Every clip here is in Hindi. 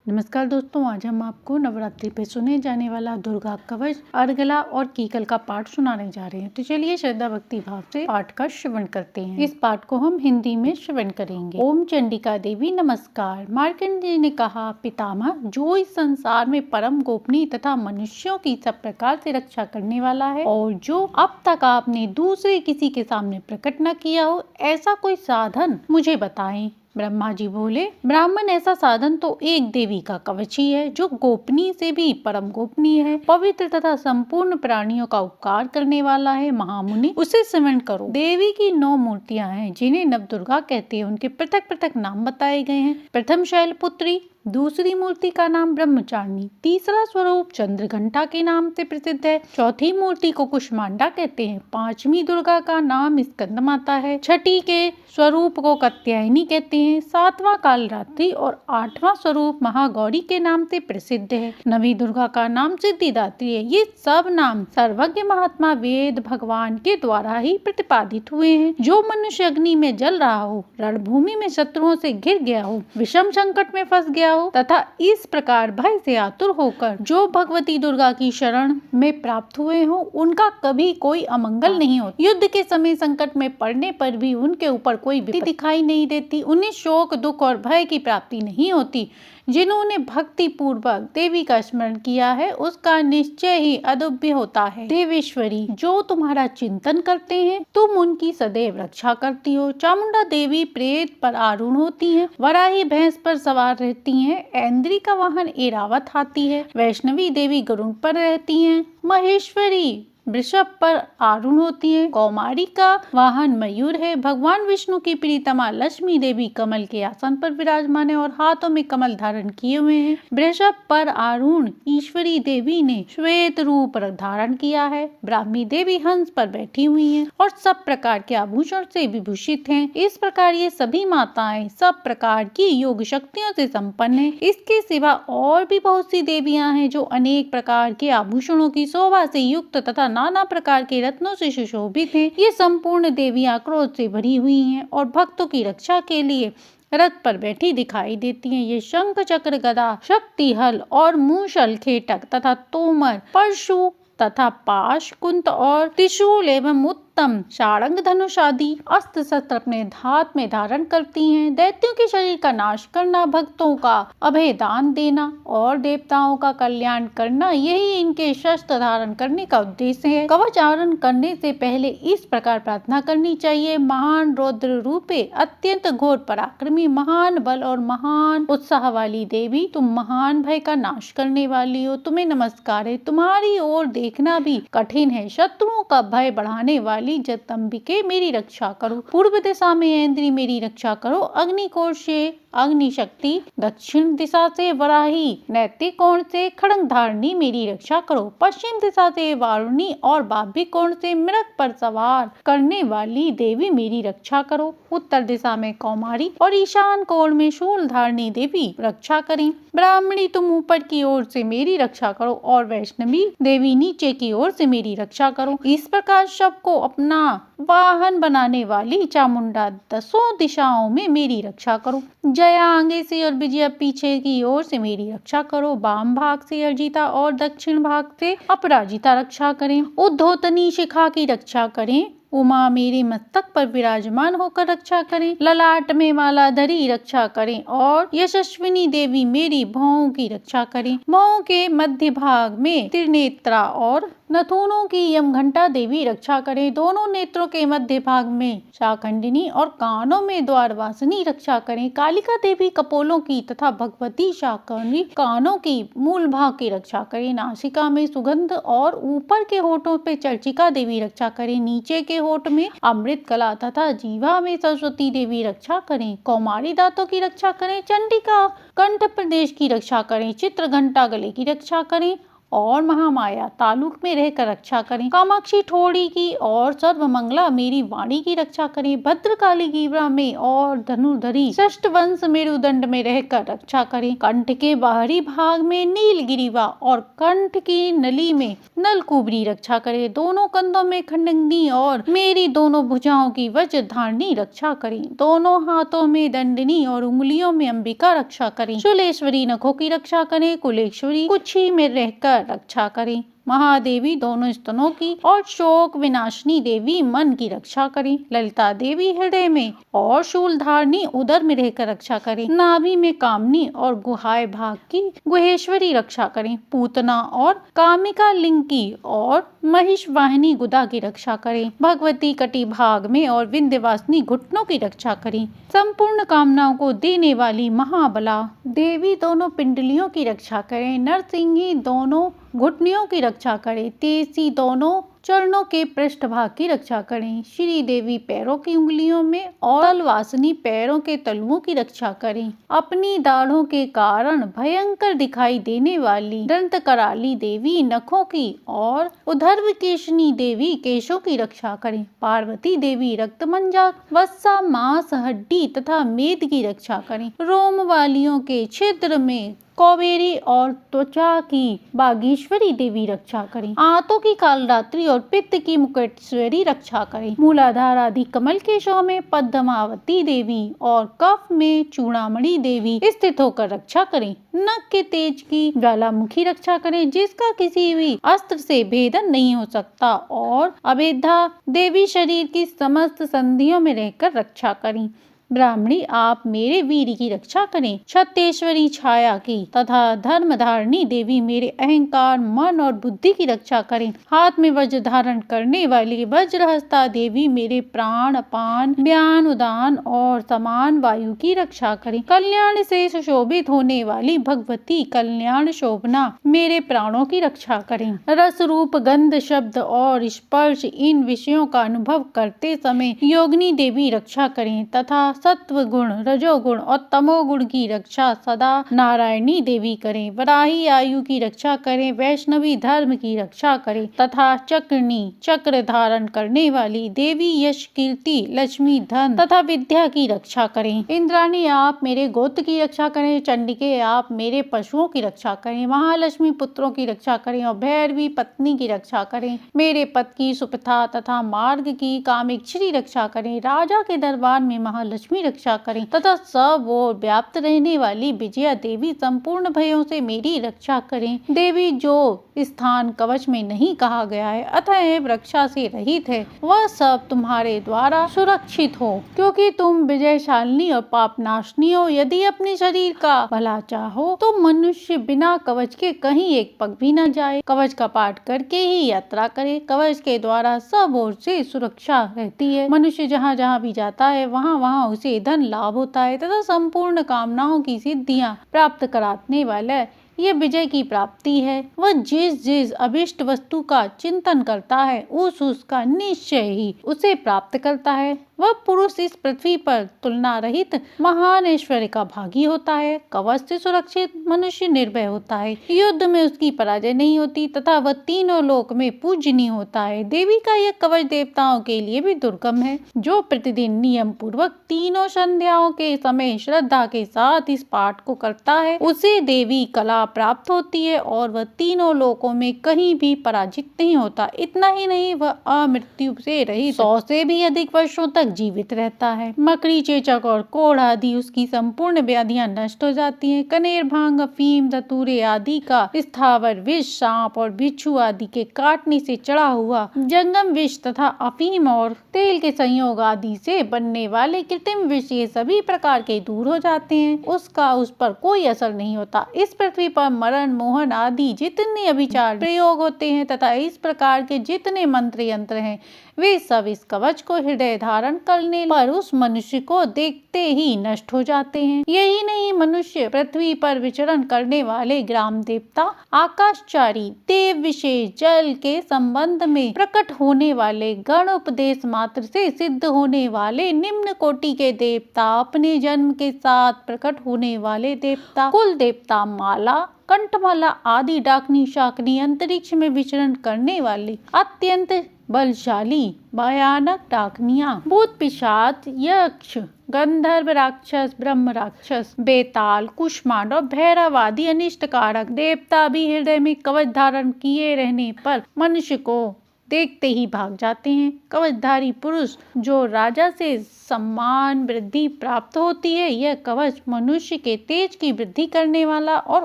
नमस्कार दोस्तों, आज हम आपको नवरात्रि पे सुने जाने वाला दुर्गा कवच, अर्गला और कीकल का पाठ सुनाने जा रहे हैं। तो चलिए श्रद्धा भक्ति भाव से पाठ का श्रवण करते हैं। इस पाठ को हम हिंदी में श्रवण करेंगे। ओम चंडिका देवी नमस्कार। मार्कंडेय ने कहा, पितामह, जो इस संसार में परम गोपनीय तथा मनुष्यों की सब प्रकार से रक्षा करने वाला है और जो अब तक आपने दूसरे किसी के सामने प्रकट न किया हो, ऐसा कोई साधन मुझे बताएं। ब्रह्मा जी बोले, ब्राह्मण, ऐसा साधन तो एक देवी का कवच ही है जो गोपनीय से भी परम गोपनीय है, पवित्र तथा संपूर्ण प्राणियों का उपकार करने वाला है। महामुनि, उसे स्मरण करो। देवी की 9 मूर्तियां हैं जिन्हें नवदुर्गा कहते हैं। उनके पृथक पृथक नाम बताए गए हैं। प्रथम शैलपुत्री, दूसरी मूर्ति का नाम ब्रह्मचारिणी, तीसरा स्वरूप चंद्रघंटा के नाम से प्रसिद्ध है, चौथी मूर्ति को कुष्मांडा कहते हैं, पांचवी दुर्गा का नाम स्कंद माता है, छठी के स्वरूप को कात्यायनी कहते हैं, सातवां कालरात्रि और 8वां स्वरूप महागौरी के नाम से प्रसिद्ध है, नवी दुर्गा का नाम सिद्धिदात्री है। ये सब नाम सर्वज्ञ महात्मा वेद भगवान के द्वारा ही प्रतिपादित हुए हैं। जो मनुष्य अग्नि में जल रहा हो, रणभूमि में शत्रुओं से घिर गया हो, विषम संकट में फंस गया हो तथा इस प्रकार भय से आतुर होकर जो भगवती दुर्गा की शरण में प्राप्त हुए हो, उनका कभी कोई अमंगल नहीं होता। युद्ध के समय संकट में पड़ने पर भी उनके ऊपर कोई विपत्ति दिखाई नहीं देती। उन्हें शोक, दुख और भय की प्राप्ति नहीं होती। जिन्होंने भक्ति पूर्वक देवी का स्मरण किया है, उसका निश्चय ही अदुभ्य होता है। देवेश्वरी, जो तुम्हारा चिंतन करते हैं, तुम उनकी सदैव रक्षा करती हो। चामुंडा देवी प्रेत पर आरूढ़ होती हैं, वराही भैंस पर सवार रहती हैं, ऐन्द्री का वाहन ऐरावत हाथी है, वैष्णवी देवी गरुड़ पर रहती हैं, महेश्वरी वृषभ पर आरूढ़ होती है, कौमारी का वाहन मयूर है, भगवान विष्णु की प्रीतमा लक्ष्मी देवी कमल के आसन पर विराजमान है और हाथों में कमल धारण किए हुए हैं। वृषभ पर आरूढ़ ईश्वरी देवी ने श्वेत रूप धारण किया है। ब्राह्मी देवी हंस पर बैठी हुई हैं और सब प्रकार के आभूषण से विभूषित हैं। इस प्रकार ये सभी माताएं सब प्रकार की योग शक्तियों से संपन्न है। इसके सिवा और भी बहुत सी देवियां हैं जो अनेक प्रकार के आभूषणों की शोभा से युक्त तथा नाना प्रकार के रत्नों से सुशोभित हैं। ये संपूर्ण देवियां क्रोध से भरी हुई हैं और भक्तों की रक्षा के लिए रथ पर बैठी दिखाई देती हैं। ये शंख, चक्र, गदा, शक्ति, हल और मूषल, खेटक तथा तोमर, परशु तथा पाश, कुंत और त्रिशूल एवं उत्तम सारंग, धनुष आदि अस्त्र शस्त्र अपने हाथ में धारण करती हैं। दैत्यों के शरीर का नाश करना, भक्तों का अभय दान देना और देवताओं का कल्याण करना, यही इनके शस्त्र धारण करने का उद्देश्य है। कवच धारण करने से पहले इस प्रकार प्रार्थना करनी चाहिए। महान रौद्र रूपे, अत्यंत घोर पराक्रमी, महान बल और महान उत्साह वाली देवी, तुम महान भय का नाश करने वाली हो। तुम्हें नमस्कार है। तुम्हारी ओर देखना भी कठिन है। शत्रुओं का भय बढ़ाने वाली जगदम्बिके, मेरी रक्षा करो। पूर्व दिशा में ऐन्द्री, मेरी रक्षा करो। अग्निकोण से अग्नि शक्ति, दक्षिण दिशा से वराही, नैतिक कोण से खड़ग धारणी, मेरी रक्षा करो। पश्चिम दिशा से वारुणी और बाह्य कोण से मृग पर सवार करने वाली देवी, मेरी रक्षा करो। उत्तर दिशा में कौमारी और ईशान कोण में शूल धारणी देवी रक्षा करें। ब्राह्मणी, तुम ऊपर की ओर से मेरी रक्षा करो और वैष्णवी देवी नीचे की ओर से मेरी रक्षा करो। इस प्रकार सबको अपना वाहन बनाने वाली चामुंडा 10 दिशाओं में मेरी रक्षा करो। जया आगे से और विजया पीछे की ओर से मेरी रक्षा करो। वाम भाग से अर्जिता और दक्षिण भाग से अपराजिता रक्षा करें। उद्धोतनी शिखा की रक्षा करें। उमा मेरे मस्तक पर विराजमान होकर रक्षा करें। ललाट में माला धरी रक्षा करें और यशस्विनी देवी मेरी भौं की रक्षा करें। भौं के मध्य भाग में त्रिनेत्रा और नथुनों की यमघंटा देवी रक्षा करें। दोनों नेत्रों के मध्य भाग में शाखंडिनी और कानों में द्वारवासिनी रक्षा करें। कालिका देवी कपोलों की तथा भगवती शाकंडी कानों की मूल भाग की रक्षा करें। नासिका में सुगंध और ऊपर के होठों पे चर्चिका देवी रक्षा करें। नीचे के होठ में अमृत कला तथा जीवा में सरस्वती देवी रक्षा करें। कौमारी दांतों की रक्षा करें। चंडिका कंठ प्रदेश की रक्षा करें। चित्रघंटा गले की रक्षा करें और महामाया तालुक में रहकर रक्षा करें। कामाक्षी ठोड़ी की और सर्वमंगला मेरी वाणी की रक्षा करें। भद्रकाली गिरिवा में और धनुर्धरी षष्ठ वंश मेरुदंड में रहकर रक्षा करें। कंठ के बाहरी भाग में नीलगिरिवा और कंठ की नली में नलकुबरी रक्षा करे। दोनों कंधों में खंडंगी और मेरी दोनों भुजाओं की वज्रधारणी रक्षा करें। दोनों हाथों में दंडनी और उंगलियों में अंबिका रक्षा करें। शूलेश्वरी नखों की रक्षा करें। कुलेश्वरी कुक्षी में रहकर रक्षा करें। महादेवी दोनों स्तनों की और शोक विनाशिनी देवी मन की रक्षा करें। ललिता देवी हृदय में और शूलधारणी उदर में रहकर रक्षा करें। नाभि में कामनी और गुहाय भाग की गुहेश्वरी रक्षा करें। पूतना और कामिका लिंग की और महिष वाहिनी गुदा की रक्षा करें। भगवती कटी भाग में और विंध्यवासिनी घुटनों की रक्षा करें। संपूर्ण कामनाओं को देने वाली महाबला देवी दोनों पिंडलियों की रक्षा करें। नरसिंही दोनों घुटनियों की रक्षा करें। तेजी दोनों चरणों के पृष्ठभाग की रक्षा करें। श्री देवी पैरों की उंगलियों में और तलवासिनी पैरों के तलुओं की रक्षा करें। अपनी दाढ़ों के कारण भयंकर दिखाई देने वाली दंत कराली देवी नखों की और उधर्वकेशनी देवी केशों की रक्षा करें। पार्वती देवी रक्तमंजा वत्सा मांस हड्डी तथा मेद की रक्षा करें। रोम वालियों के छिद्र में कौबेरी और त्वचा की बागेश्वरी देवी रक्षा करें। आंतों की कालरात्रि और पित्त की मुकुटेश्वरी रक्षा करें। मूलाधार आदि कमल केशों में पद्मावती देवी और कफ में चूड़ामणि देवी स्थित होकर रक्षा करें। नख के तेज की ज्वालामुखी रक्षा करें, जिसका किसी भी अस्त्र से भेदन नहीं हो सकता। और अभेदा देवी शरीर की समस्त संधियों में रहकर रक्षा करें। ब्राह्मणी आप मेरे वीर की रक्षा करें। छत्तेश्वरी छाया की तथा धर्मधारिणी देवी मेरे अहंकार मन और बुद्धि की रक्षा करें। हाथ में वज्र धारण करने वाली वज्रहस्ता देवी मेरे प्राण अपान व्यान उदान और समान वायु की रक्षा करें। कल्याण से सुशोभित होने वाली भगवती कल्याण शोभना मेरे प्राणों की रक्षा करें। रस रूप गंध शब्द और स्पर्श इन विषयों का अनुभव करते समय योगिनी देवी रक्षा करें तथा सत्व गुण रजोगुण और तमोगुण की रक्षा सदा नारायणी देवी करें। वराही आयु की रक्षा करें। वैष्णवी धर्म की रक्षा करें तथा चक्रनी चक्र धारण करने वाली देवी यश कीर्ति लक्ष्मी धन तथा विद्या की रक्षा करें। इंद्राणी आप मेरे गोत्र की रक्षा करें। चंडिके आप मेरे पशुओं की रक्षा करें। महालक्ष्मी पुत्रों की रक्षा करें और भैरवी पत्नी की रक्षा करें। मेरे पद की सुपथा तथा मार्ग की कामेक्षरी रक्षा करें। राजा के दरबार में महालक्ष्मी रक्षा करें तथा सब ओर व्याप्त रहने वाली विजया देवी संपूर्ण भयों से मेरी रक्षा करें। देवी जो स्थान कवच में नहीं कहा गया है अतः रक्षा से रहित है, वह सब तुम्हारे द्वारा सुरक्षित हो, क्योंकि तुम विजयशालिनी और पापनाशनी हो। यदि अपने शरीर का भला चाहो तो मनुष्य बिना कवच के कहीं एक पग भी न जाए। कवच का पाठ करके ही यात्रा करे। कवच के द्वारा सब ओर से सुरक्षा रहती है। मनुष्य जहाँ जहाँ भी जाता है वहाँ वहाँ उसे धन लाभ होता है तथा संपूर्ण कामनाओं की सिद्धियां प्राप्त कराने वाला ये विजय की प्राप्ति है। वह जिस जिस अभिष्ट वस्तु का चिंतन करता है उसका निश्चय ही उसे प्राप्त करता है। वह पुरुष इस पृथ्वी पर तुलना रहित महान ऐश्वर्य का भागी होता है। कवच से सुरक्षित मनुष्य निर्भय होता है। युद्ध में उसकी पराजय नहीं होती तथा वह तीनों लोक में पूजनीय होता है। देवी का यह कवच देवताओं के लिए भी दुर्गम है। जो प्रतिदिन नियम पूर्वक तीनों संध्याओं के समय श्रद्धा के साथ इस पाठ को करता है उसे देवी कला प्राप्त होती है और वह तीनों लोकों में कहीं भी पराजित नहीं होता। इतना ही नहीं, वह अमृत्यु से रहित 100 से भी अधिक वर्षों तक जीवित रहता है। मकड़ी चेचक और कोढ़ आदि उसकी संपूर्ण व्याधियां नष्ट हो जाती हैं। कनेर भांग अफीम धतूरे आदि का स्थावर विष सांप और बिच्छू आदि के काटने से चढ़ा हुआ जंगम विष तथा अफीम और तेल के संयोग आदि से बनने वाले कृत्रिम विष ये सभी प्रकार के दूर हो जाते हैं। उसका उस पर कोई असर नहीं होता। इस पृथ्वी पर मरण मोहन आदि जितने अभिचार प्रयोग होते हैं तथा इस प्रकार के जितने मंत्र यंत्र हैं वे सब इस कवच को हृदय धारण करने पर उस मनुष्य को देखते ही नष्ट हो जाते हैं। यही नहीं, मनुष्य पृथ्वी पर विचरण करने वाले ग्राम देवता आकाशचारी देव विशेष जल के संबंध में प्रकट होने वाले गण उपदेश मात्र से सिद्ध होने वाले निम्न कोटि के देवता अपने जन्म के साथ प्रकट होने वाले देवता कुल देवता माला कंठमाला आदि डाकनी शाकनी अंतरिक्ष में विचरण करने वाली अत्यंत बलशाली भयानक डाकनियां, भूत पिशाच, यक्ष, गंधर्व राक्षस, ब्रह्म राक्षस, बेताल, कुष्मांड और भैरव आदि अनिष्टकारक देवता भी हृदय में कवच धारण किए रहने पर मनुष्य को देखते ही भाग जाते हैं। कवचधारी पुरुष जो राजा से सम्मान वृद्धि प्राप्त होती है, यह कवच मनुष्य के तेज की वृद्धि करने वाला और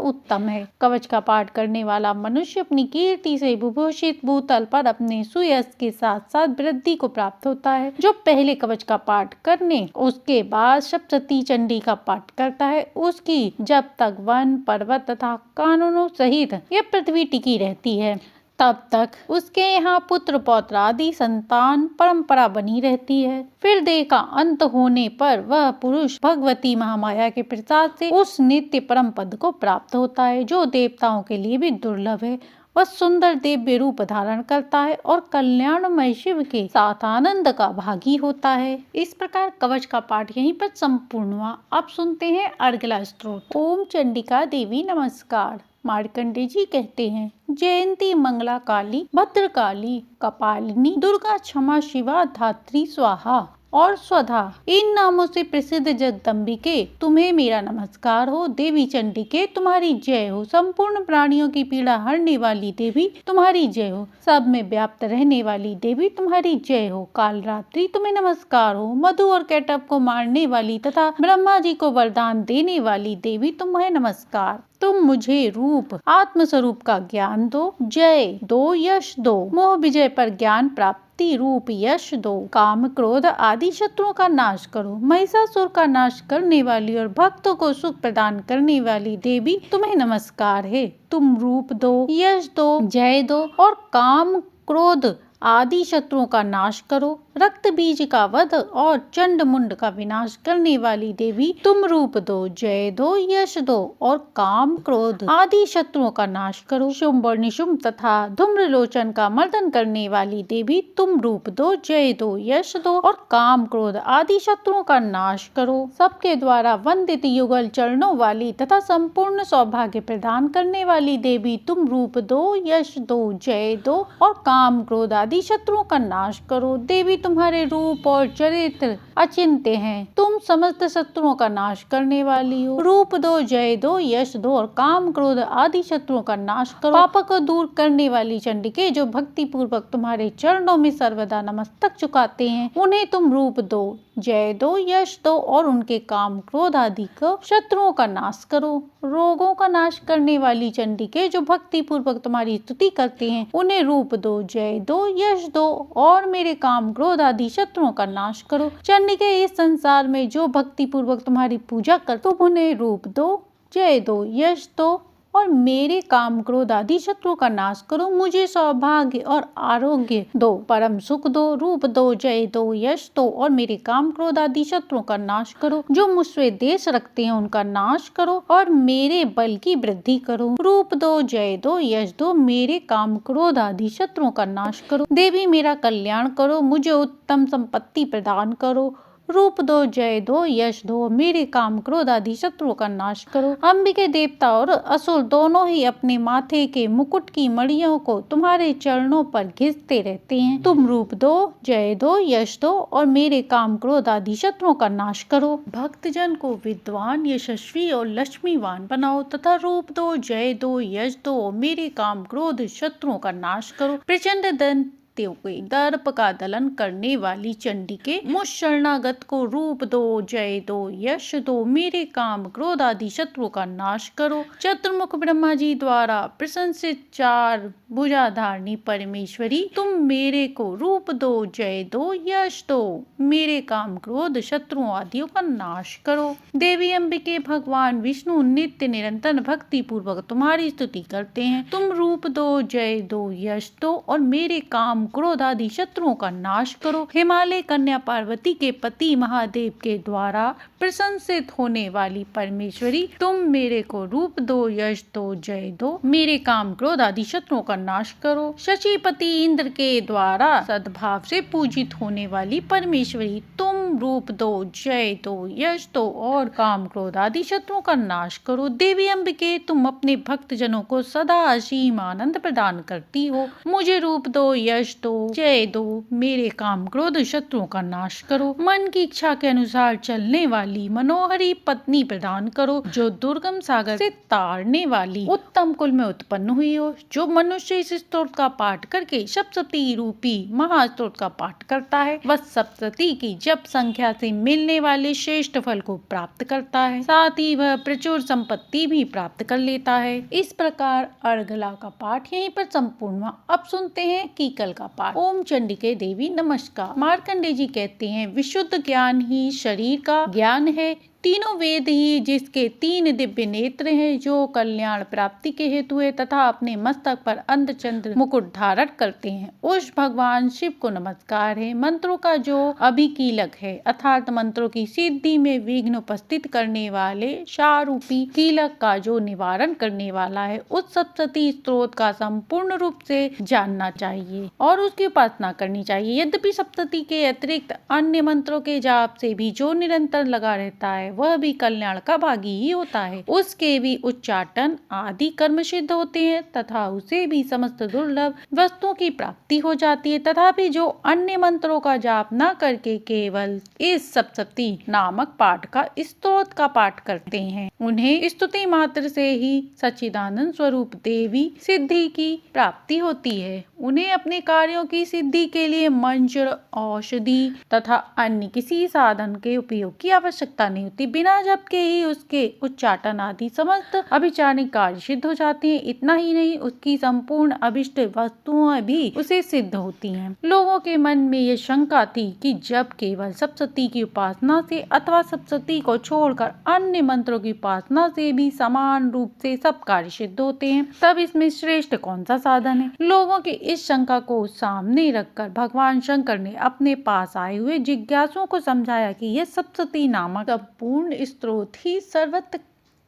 उत्तम है। कवच का पाठ करने वाला मनुष्य अपनी कीर्ति से विभूषित भूतल पर अपने सुयश के साथ साथ वृद्धि को प्राप्त होता है। जो पहले कवच का पाठ करने उसके बाद सप्तशती चंडी का पाठ करता है, उसकी जब तक वन पर्वत तथा कानूनों सहित यह पृथ्वी टिकी रहती है, तब तक उसके यहाँ पुत्र पौत्र आदि संतान परंपरा बनी रहती है। फिर देह का अंत होने पर वह पुरुष भगवती महामाया के प्रसाद से उस नित्य परम पद को प्राप्त होता है, जो देवताओं के लिए भी दुर्लभ है। वह सुंदर दिव्य रूप धारण करता है और कल्याणमय शिव के साथ आनंद का भागी होता है। इस प्रकार कवच का पाठ यहीं पर संपूर्ण हुआ। अब सुनते हैं अर्गला स्तोत्र। ओम चंडिका देवी नमस्कार। मार्कंडेय जी कहते हैं, जयंती मंगला काली भद्रकाली कपालिनी दुर्गा क्षमा शिवा धात्री स्वाहा और स्वधा, इन नामों से प्रसिद्ध जगदम्बिके तुम्हें मेरा नमस्कार हो। देवी चंडिके तुम्हारी जय हो। संपूर्ण प्राणियों की पीड़ा हरने वाली देवी तुम्हारी जय हो। सब में व्याप्त रहने वाली देवी तुम्हारी जय हो। कालरात्रि तुम्हें नमस्कार हो। मधु और कैटव को मारने वाली तथा ब्रह्मा जी को वरदान देने वाली देवी तुम्हें नमस्कार। तुम मुझे रूप आत्म स्वरूप का ज्ञान दो, जय दो, यश दो, मोह विजय पर ज्ञान प्राप्त रूप यश दो, काम क्रोध आदि शत्रुओं का नाश करो। महिषासुर का नाश करने वाली और भक्तों को सुख प्रदान करने वाली देवी तुम्हें नमस्कार है। तुम रूप दो, यश दो, जय दो और काम क्रोध आदि शत्रुओं का नाश करो। रक्त बीज का वध और चंड मुंड का विनाश करने वाली देवी तुम रूप दो, जय दो, यश दो और काम क्रोध आदि शत्रुओं का नाश करो। शुंभ और निशुंभ तथा धूम्रलोचन का मर्दन करने वाली देवी तुम रूप दो, जय दो, यश दो और काम क्रोध आदि शत्रुओं का नाश करो। सबके द्वारा वंदित युगल चरणों वाली तथा संपूर्ण सौभाग्य प्रदान करने वाली देवी तुम रूप दो, यश दो, जय दो और काम क्रोध आदि शत्रुओं का नाश करो। देवी तुम्हारे रूप और चरित्र अचिंत्य हैं। तुम समस्त शत्रुओं का नाश करने वाली हो। रूप दो, जय दो, यश दो और काम क्रोध आदि शत्रुओं का नाश करो। पाप को दूर करने वाली चंडिके जो भक्ति पूर्वक तुम्हारे चरणों में सर्वदा नमस्तक झुकाते हैं, उन्हें तुम रूप दो, जय दो, यश दो और उनके काम क्रोध आदि को शत्रुओं का नाश करो। रोगों का नाश करने वाली चंडिके जो भक्ति पूर्वक तुम्हारी स्तुति करते हैं, उन्हें रूप दो, जय दो, यश दो और मेरे काम क्रोध आदि शत्रुओं का नाश करो। चंडिके इस संसार में जो भक्ति पूर्वक तुम्हारी पूजा कर, तुम उन्हें रूप दो, जय दो, यश दो और मेरे काम क्रोध आदि शत्रुओं का नाश करो। मुझे सौभाग्य और आरोग्य दो, परम सुख दो, रूप दो, जय दो, यश दो और मेरे काम क्रोध आदि शत्रुओं का नाश करो। जो मुझसे देश रखते हैं उनका नाश करो और मेरे बल की वृद्धि करो। रूप दो, जय दो, यश दो, मेरे काम क्रोध आदि शत्रुओं का नाश करो। देवी मेरा कल्याण करो, मुझे उत्तम संपत्ति प्रदान करो। रूप दो, जय दो, यश दो, मेरे काम क्रोध आदि शत्रुओं का नाश करो। अंबिके देवता और असुर दोनों ही अपने माथे के मुकुट की मणियों को तुम्हारे चरणों पर घिसते रहते हैं। तुम रूप दो, जय दो, यश दो और मेरे काम क्रोध आदि शत्रुओं का नाश करो। भक्तजन को विद्वान, यशस्वी और लक्ष्मीवान बनाओ तथा रूप दो, जय दो, यश दो, मेरे काम क्रोध शत्रुओं का नाश करो। प्रचंड दंत दर्प का दलन करने वाली चंडिके मुझ शरणागत को रूप दो, जय दो, यश दो, मेरे काम क्रोध आदि शत्रुओं का नाश करो। चतुर्मुख ब्रह्मा जी द्वारा प्रशंसित चार भुजाधारणी परमेश्वरी तुम मेरे को रूप दो, जय दो, यश दो, मेरे काम क्रोध शत्रुओं आदियों का नाश करो। देवी अंबिके भगवान विष्णु नित्य निरंतर भक्ति पूर्वक तुम्हारी स्तुति करते हैं। तुम रूप दो, जय दो, यश दो और मेरे काम क्रोध आदि शत्रुओं का नाश करो। हिमालय कन्या पार्वती के पति महादेव के द्वारा प्रशंसित होने वाली परमेश्वरी तुम मेरे को रूप दो, यश दो, जय दो, मेरे काम क्रोध आदि शत्रुओं का नाश करो। शचीपति इंद्र के द्वारा सद्भाव से पूजित होने वाली परमेश्वरी तुम तुम रूप दो, जय दो, यश दो और काम क्रोध आदि शत्रुओं का नाश करो। देवी अंबिके, तुम अपने भक्त जनों को सदा असीम आनंद प्रदान करती हो। मुझे रूप दो, यश दो, जय दो, मेरे काम क्रोध शत्रुओं का नाश करो। मन की इच्छा के अनुसार चलने वाली मनोहरी पत्नी प्रदान करो, जो दुर्गम सागर से तारने वाली उत्तम कुल में उत्पन्न हुई हो। जो मनुष्य इस स्तोत्र का पाठ करके सप्तशती रूपी महास्तोत्र का पाठ करता है, वह सप्तशती की जप संख्या से मिलने वाले श्रेष्ठ फल को प्राप्त करता है, साथ ही वह प्रचुर संपत्ति भी प्राप्त कर लेता है। इस प्रकार अर्गला का पाठ यहीं पर संपूर्ण हुआ। अब सुनते हैं कीकल का पाठ। ओम चंडिके देवी नमस्कार। मार्कंडेय जी कहते हैं, विशुद्ध ज्ञान ही शरीर का ज्ञान है। तीनों वेद ही जिसके 3 दिव्य नेत्र हैं, जो कल्याण प्राप्ति के हेतु है तथा अपने मस्तक पर अर्धचंद्र मुकुट धारण करते हैं, उस भगवान शिव को नमस्कार है। मंत्रों का जो अभिकीलक है, अर्थात मंत्रों की सिद्धि में विघ्न उपस्थित करने वाले शारूपी कीलक का जो निवारण करने वाला है, उस सप्तशती स्तोत्र का संपूर्ण रूप से जानना चाहिए और उसकी उपासना करनी चाहिए। यद्यपि सप्तशती के अतिरिक्त अन्य मंत्रों के जाप से भी जो निरंतर लगा रहता है, वह भी कल्याण का भागी ही होता है। उसके भी उच्चाटन आदि कर्म सिद्ध होते हैं तथा उसे भी समस्त दुर्लभ वस्तुओं की प्राप्ति हो जाती है। तथापि जो अन्य मंत्रों का जाप न करके केवल इस सप्तशती नामक पाठ का स्तोत्र का पाठ करते हैं, उन्हें स्तुति मात्र से ही सच्चिदानंद स्वरूप देवी सिद्धि की प्राप्ति होती है। उन्हें अपने कार्यों की सिद्धि के लिए मंत्र, औषधि तथा अन्य किसी साधन के उपयोग की आवश्यकता नहीं होती। बिना जप के ही उसके उच्चाटन आदि समस्त अभिचारिक कार्य सिद्ध हो जाते हैं। इतना ही नहीं, उसकी संपूर्ण अभिष्ट वस्तुएं भी उसे सिद्ध होती हैं। लोगों के मन में यह शंका थी कि जब केवल सप्तशती की उपासना से अथवा सप्तशती को छोड़कर अन्य मंत्रों की उपासना से भी समान रूप से सब कार्य सिद्ध होते हैं, तब इसमें श्रेष्ठ कौन सा साधन है। लोगों की इस शंका को सामने रखकर भगवान शंकर ने अपने पास आए हुए जिज्ञासुओं को समझाया कि यह सप्तशती नामक पूर्ण स्तोत्र ही सर्वत्र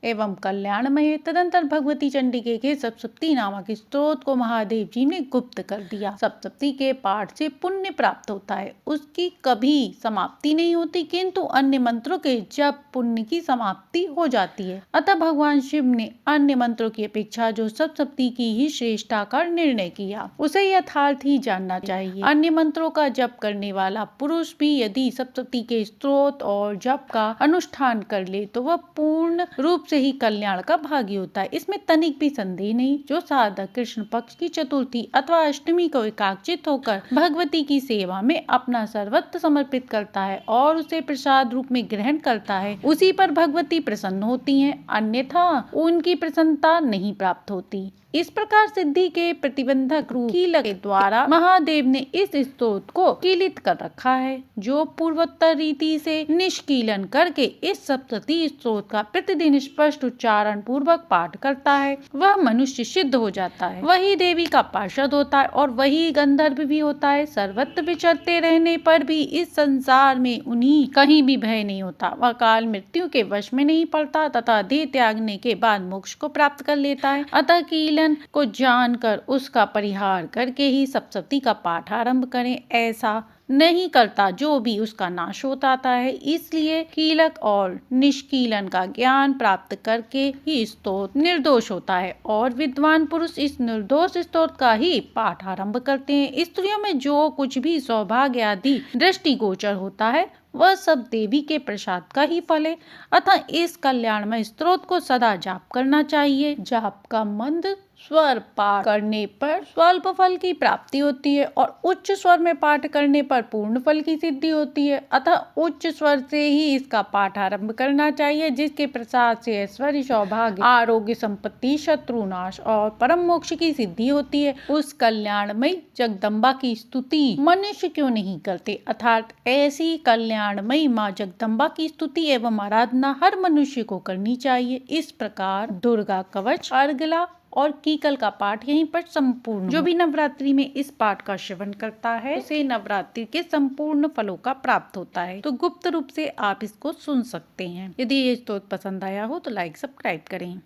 एवं कल्याणमय है। तदंतर भगवती चंडिके के सप्तशती नामक स्तोत्र को महादेव जी ने गुप्त कर दिया। सप्तशती के पाठ से पुण्य प्राप्त होता है, उसकी कभी समाप्ति नहीं होती, किंतु अन्य मंत्रों के जप पुण्य की समाप्ति हो जाती है। अतः भगवान शिव ने अन्य मंत्रों की अपेक्षा जो सप्तशती की ही श्रेष्ठता का निर्णय किया, उसे यथार्थ ही जानना चाहिए। अन्य मंत्रों का जप करने वाला पुरुष भी यदि सप्तशती के स्तोत्र और जप का अनुष्ठान कर ले, तो वह पूर्ण रूप से ही कल्याण का भागी होता है। इसमें तनिक भी संदेह नहीं। जो साधक कृष्ण पक्ष की चतुर्थी अथवा अष्टमी को एकाग्रचित होकर भगवती की सेवा में अपना सर्वस्व समर्पित करता है और उसे प्रसाद रूप में ग्रहण करता है, उसी पर भगवती प्रसन्न होती हैं, अन्यथा उनकी प्रसन्नता नहीं प्राप्त होती। इस प्रकार सिद्धि के प्रतिबंधक रूप कीलक के द्वारा महादेव ने इस स्तोत्र को कीलित कर रखा है। जो पूर्वोत्तर रीति से निष्कीलन करके इस सप्तशती स्तोत्र का प्रतिदिन स्पष्ट उच्चारण पूर्वक पाठ करता है, वह मनुष्य सिद्ध हो जाता है, वही देवी का पार्षद होता है और वही गंधर्व भी होता है। सर्वत्र विचरते रहने पर भी इस संसार में उन्हीं कहीं भी भय नहीं होता। वह काल मृत्यु के वश में नहीं पड़ता तथा देह त्यागने के बाद मोक्ष को प्राप्त कर लेता है। अतः कीलन को जानकर उसका परिहार करके ही सप्तशती का पाठ आरंभ करें। ऐसा नहीं करता जो भी उसका नाश होता है। इसलिए कीलक और निष्कीलन का ज्ञान प्राप्त करके ही स्तोत्र निर्दोष होता है और विद्वान पुरुष इस निर्दोष स्तोत्र का ही पाठ आरंभ करते हैं। स्त्रियों में जो कुछ भी सौभाग्य आदि दृष्टिगोचर होता है, वह सब देवी के प्रसाद का ही फल है। अतः इस कल्याणमय स्तोत्र को सदा जाप करना चाहिए। जाप का मंद स्वर पाठ करने पर स्वल्प फल की प्राप्ति होती है और उच्च स्वर में पाठ करने पर पूर्ण फल की सिद्धि होती है। अतः उच्च स्वर से ही इसका पाठ आरंभ करना चाहिए, जिसके प्रसाद से ऐश्वर्य, सौभाग्य, आरोग्य, संपत्ति, शत्रुनाश और परम मोक्ष की सिद्धि होती है। उस कल्याणमयी जगदम्बा की स्तुति मनुष्य क्यों नहीं करते, अर्थात ऐसी कल्याणमयी माँ जगदम्बा की स्तुति एवं आराधना हर मनुष्य को करनी चाहिए। इस प्रकार दुर्गा कवच, अर्गला और कीकल का पाठ यहीं पर संपूर्ण। जो भी नवरात्रि में इस पाठ का श्रवण करता है, उसे नवरात्रि के संपूर्ण फलों का प्राप्त होता है। तो गुप्त रूप से आप इसको सुन सकते हैं। यदि ये स्तोत्र पसंद आया हो तो लाइक सब्सक्राइब करें।